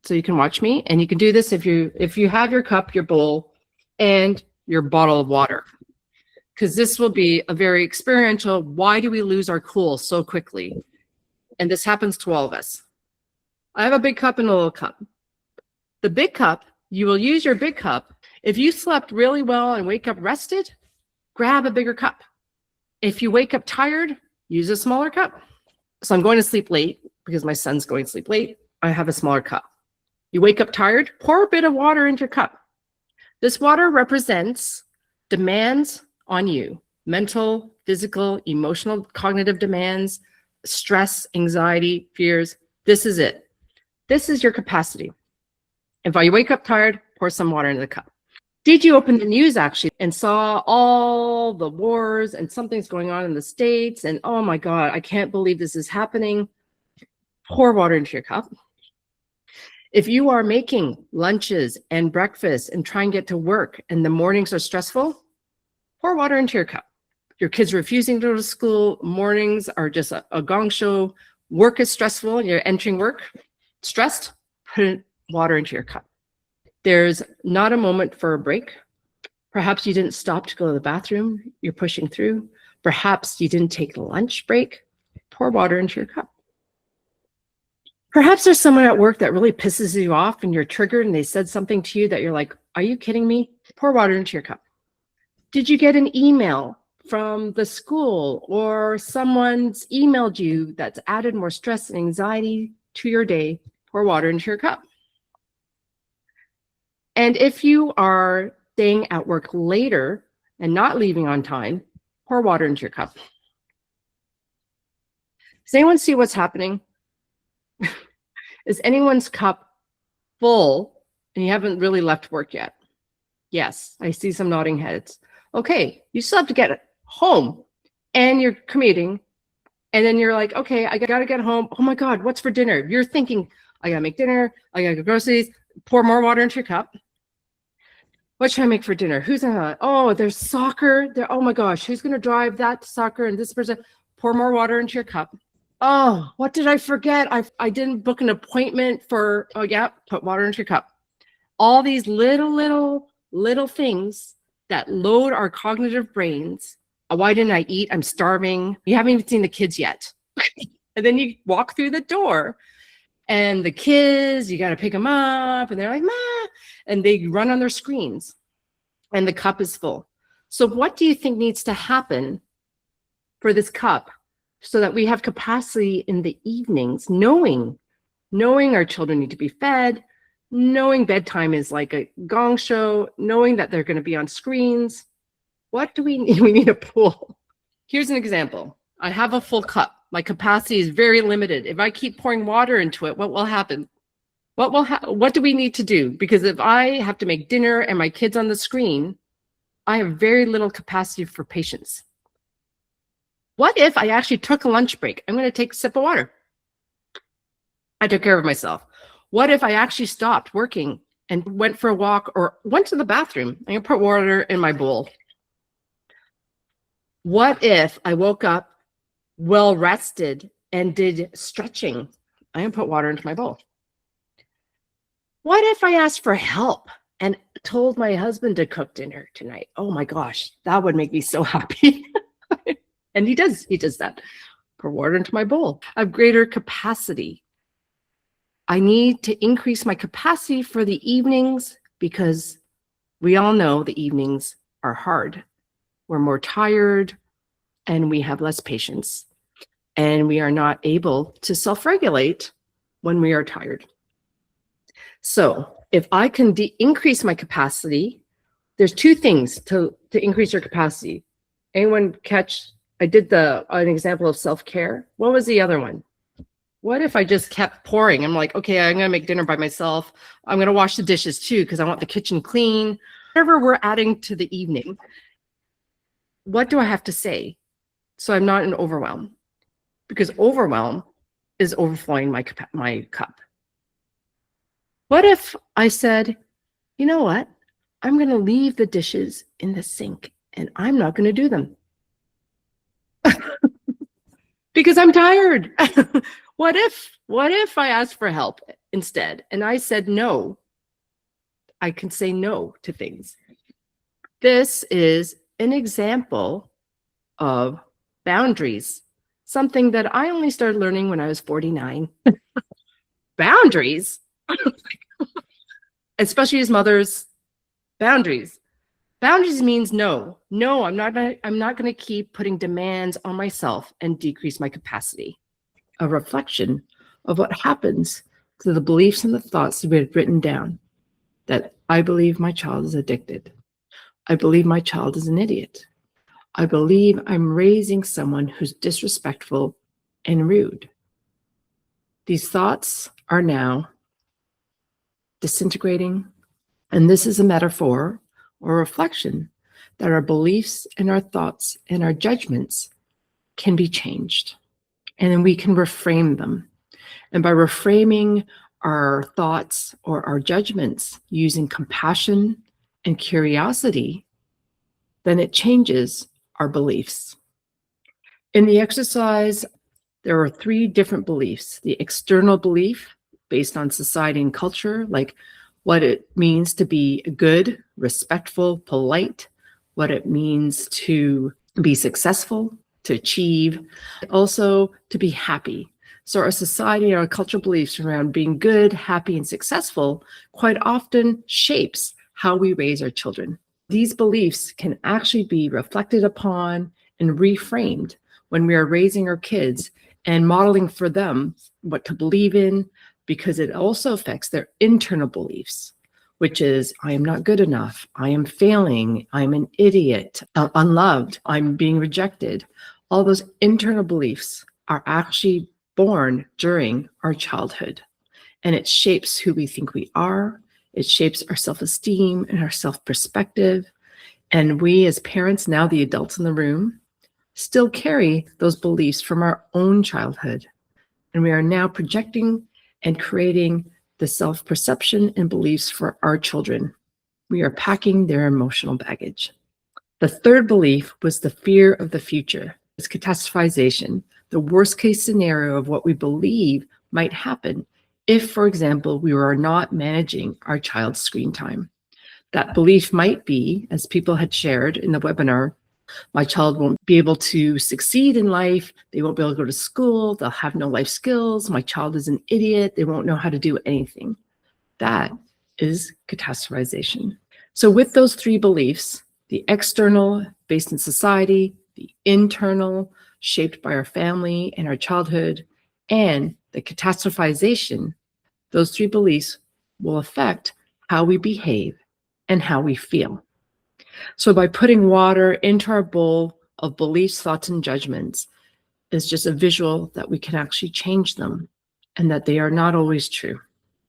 So you can watch me, and you can do this if you have your cup, your bowl, and your bottle of water. Because this will be a very experiential, why do we lose our cool so quickly? And this happens to all of us. I have a big cup and a little cup. The big cup, you will use your big cup. If you slept really well and wake up rested, grab a bigger cup. If you wake up tired, use a smaller cup. So I'm going to sleep late because my son's going to sleep late. I have a smaller cup. You wake up tired, pour a bit of water into your cup. This water represents demands on you, mental, physical, emotional, cognitive demands, stress, anxiety, fears. This is it. This is your capacity. If you wake up tired, pour some water into the cup. Did you open the news actually and saw all the wars and something's going on in the States and oh my God, I can't believe this is happening? Pour water into your cup. If you are making lunches and breakfast and try and get to work and the mornings are stressful, pour water into your cup. Your kids are refusing to go to school, mornings are just a gong show, work is stressful, and you're entering work stressed, put water into your cup. There's not a moment for a break. Perhaps you didn't stop to go to the bathroom, you're pushing through. Perhaps you didn't take a lunch break, pour water into your cup. Perhaps there's someone at work that really pisses you off and you're triggered and they said something to you that you're like, are you kidding me? Pour water into your cup. Did you get an email from the school or someone's emailed you that's added more stress and anxiety to your day? Pour water into your cup. And if you are staying at work later and not leaving on time, pour water into your cup. Does anyone see what's happening? Is anyone's cup full and you haven't really left work yet? Yes, I see some nodding heads. Okay, you still have to get home and you're commuting and then you're like, okay, I gotta get home. Oh my God, what's for dinner? You're thinking, I gotta make dinner, I gotta go groceries, pour more water into your cup. What should I make for dinner? Who's gonna, oh, there's soccer there. Oh my gosh, who's gonna drive that to soccer and this person? Pour more water into your cup. Oh, what did I forget? I didn't book an appointment for, oh yeah, put water into your cup. All these little things that load our cognitive brains. Why didn't I eat? I'm starving. You haven't even seen the kids yet. And then you walk through the door and the kids, you got to pick them up and they're like, Ma, and they run on their screens and the cup is full. So what do you think needs to happen for this cup so that we have capacity in the evenings, knowing our children need to be fed, knowing bedtime is like a gong show, knowing that they're going to be on screens? What do we need? We need a pool. Here's an example. I have a full cup. My capacity is very limited. If I keep pouring water into it, what will happen? What do we need to do? Because if I have to make dinner and my kid's on the screen, I have very little capacity for patience. What if I actually took a lunch break? I'm going to take a sip of water. I took care of myself. What if I actually stopped working and went for a walk or went to the bathroom? I'm going to put water in my bowl. What if I woke up well rested and did stretching? I'm going to put water into my bowl. What if I asked for help and told my husband to cook dinner tonight? Oh my gosh, that would make me so happy. And he does that. Pour water into my bowl. I have greater capacity. I need to increase my capacity for the evenings because we all know the evenings are hard. We're more tired and we have less patience and we are not able to self-regulate when we are tired. So if I can increase my capacity, there's two things to increase your capacity. Anyone catch? I did an example of self-care. What was the other one? What if I just kept pouring? I'm like, okay, I'm going to make dinner by myself. I'm going to wash the dishes too because I want the kitchen clean. Whatever we're adding to the evening, what do I have to say so I'm not in overwhelm? Because overwhelm is overflowing my cup. What if I said, you know what? I'm going to leave the dishes in the sink and I'm not going to do them. Because I'm tired. What if I asked for help instead and I said no? I can say no to things. This is an example of boundaries, something that I only started learning when I was 49. Boundaries, especially as mothers, boundaries. Boundaries means no. No, I'm not going to keep putting demands on myself and decrease my capacity. A reflection of what happens to the beliefs and the thoughts that we had written down. That I believe my child is addicted. I believe my child is an idiot. I believe I'm raising someone who's disrespectful and rude. These thoughts are now disintegrating, and this is a metaphor or reflection that our beliefs and our thoughts and our judgments can be changed, and then we can reframe them. And by reframing our thoughts or our judgments using compassion and curiosity, then it changes our beliefs. In the exercise, there are 3 different beliefs. The external belief based on society and culture, like what it means to be good, respectful, polite, what it means to be successful, to achieve, also to be happy. So our society and our cultural beliefs around being good, happy, and successful quite often shapes how we raise our children. These beliefs can actually be reflected upon and reframed when we are raising our kids and modeling for them what to believe in, because it also affects their internal beliefs, which is, I am not good enough, I am failing, I'm an idiot, unloved, I'm being rejected. All those internal beliefs are actually born during our childhood, and it shapes who we think we are. It shapes our self-esteem and our self-perspective. And we as parents, now the adults in the room, still carry those beliefs from our own childhood. And we are now projecting and creating the self-perception and beliefs for our children. We are packing their emotional baggage. The 3rd belief was the fear of the future. It's catastrophization, the worst case scenario of what we believe might happen if, for example, we were not managing our child's screen time. That belief might be, as people had shared in the webinar, my child won't be able to succeed in life. They won't be able to go to school. They'll have no life skills. My child is an idiot. They won't know how to do anything. That is catastrophization. So with those 3 beliefs, the external based in society, the internal shaped by our family and our childhood, and the catastrophization, those 3 beliefs will affect how we behave and how we feel. So by putting water into our bowl of beliefs, thoughts, and judgments is just a visual that we can actually change them and that they are not always true.